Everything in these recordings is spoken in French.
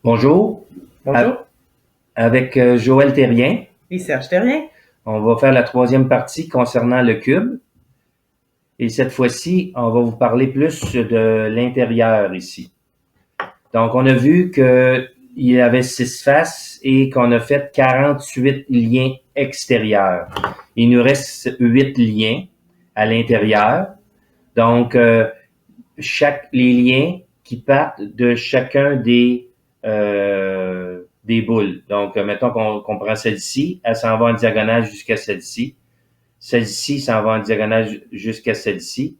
Bonjour, Bonjour, avec Joël Terrien. et Serge Terrien. On va faire la troisième partie concernant le cube. Et cette fois-ci, on va vous parler plus de l'intérieur ici. Donc, on a vu qu'il y avait 6 faces et qu'on a fait 48 liens extérieurs. Il nous reste 8 liens à l'intérieur. Donc, les liens qui partent de chacun des boules. Donc, mettons qu'on prend celle-ci, elle s'en va en diagonale jusqu'à celle-ci. Celle-ci s'en va en diagonale jusqu'à celle-ci,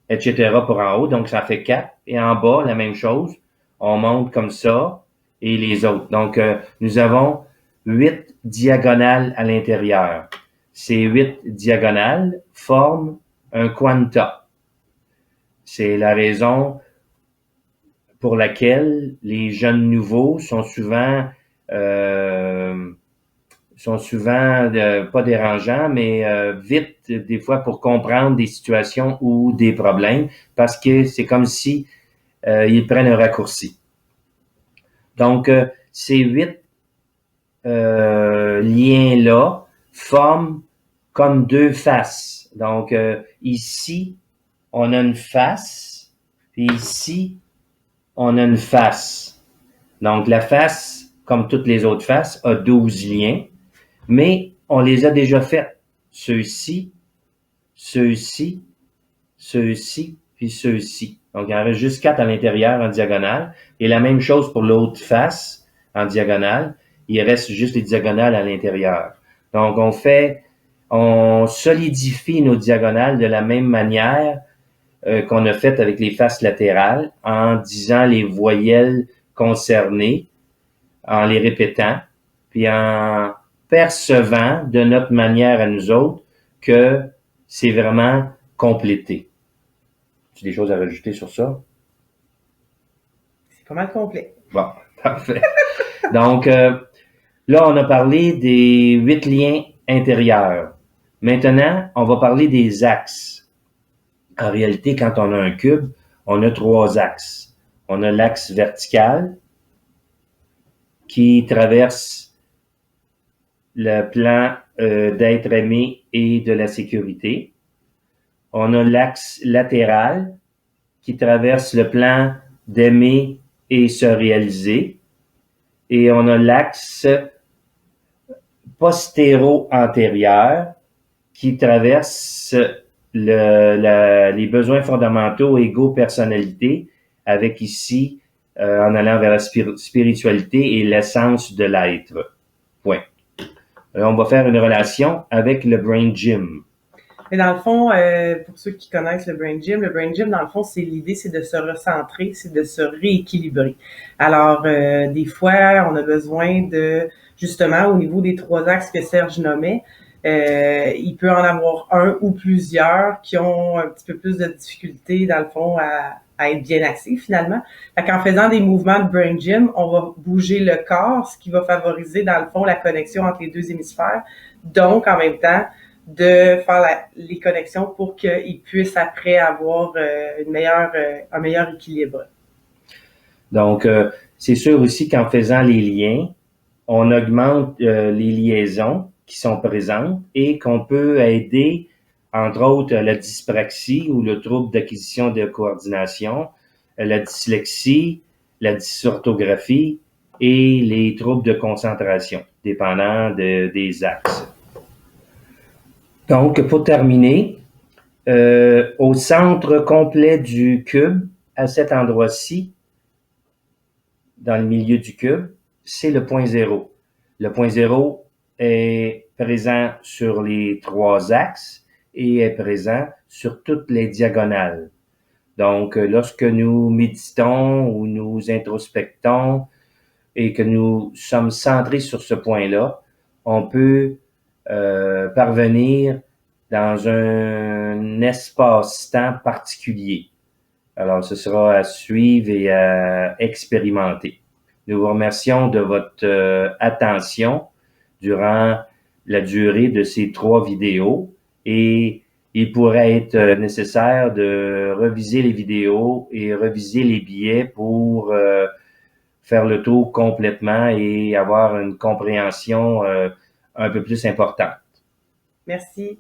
etc. pour en haut. Donc, ça fait 4. Et en bas, la même chose. On monte comme ça et les autres. Donc, nous avons 8 diagonales à l'intérieur. Ces 8 diagonales forment un quanta. C'est la raison pour laquelle les jeunes nouveaux euh, sont souvent pas dérangeants, mais vite des fois pour comprendre des situations ou des problèmes, parce que c'est comme si ils prennent un raccourci. Donc, ces 8 liens-là forment comme 2 faces. Donc, ici, on a une face, et ici, on a une face. Donc, la face, comme toutes les autres faces, a 12 liens, mais on les a déjà faits. Ceux-ci, ceux-ci, ceux-ci, puis ceux-ci. Donc, il en reste juste 4 à l'intérieur en diagonale. Et la même chose pour l'autre face en diagonale. Il reste juste les diagonales à l'intérieur. Donc, on solidifie nos diagonales de la même manière qu'on a fait avec les faces latérales en disant les voyelles concernées, en les répétant, puis en percevant de notre manière à nous autres que c'est vraiment complété. Tu as des choses à rajouter sur ça? C'est pas mal complet. Bon, parfait. Donc, là, on a parlé des 8 liens intérieurs. Maintenant, on va parler des axes. En réalité, quand on a un cube, on a 3 axes. On a l'axe vertical qui traverse le plan d'être aimé et de la sécurité. On a l'axe latéral qui traverse le plan d'aimer et se réaliser. Et on a l'axe postéro-antérieur qui traverse les besoins fondamentaux égaux personnalité avec ici en allant vers la spiritualité et l'essence de l'être. Point. Alors, on va faire une relation avec le Brain Gym. Mais dans le fond, pour ceux qui connaissent le Brain Gym, dans le fond, c'est l'idée, c'est de se recentrer, c'est de se rééquilibrer. Alors, des fois, on a besoin de, justement, au niveau des 3 axes que Serge nommait, il peut en avoir un ou plusieurs qui ont un petit peu plus de difficulté, dans le fond, à être bien axés, finalement. Fait qu'en faisant des mouvements de Brain Gym, on va bouger le corps, ce qui va favoriser, dans le fond, la connexion entre les deux hémisphères. Donc, en même temps, de faire les connexions pour qu'ils puissent après avoir un meilleur équilibre. Donc, c'est sûr aussi qu'en faisant les liens, on augmente les liaisons qui sont présentes et qu'on peut aider, entre autres, la dyspraxie ou le trouble d'acquisition de coordination, la dyslexie, la dysorthographie et les troubles de concentration, dépendant des axes. Donc, pour terminer, au centre complet du cube, à cet endroit-ci, dans le milieu du cube, c'est le point zéro. Le point zéro est présent sur les 3 axes et est présent sur toutes les diagonales. Donc, lorsque nous méditons ou nous introspectons et que nous sommes centrés sur ce point-là, on peut parvenir dans un espace-temps particulier. Alors, ce sera à suivre et à expérimenter. Nous vous remercions de votre attention durant la durée de ces 3 vidéos et il pourrait être nécessaire de reviser les vidéos et reviser les billets pour faire le tour complètement et avoir une compréhension un peu plus importante. Merci.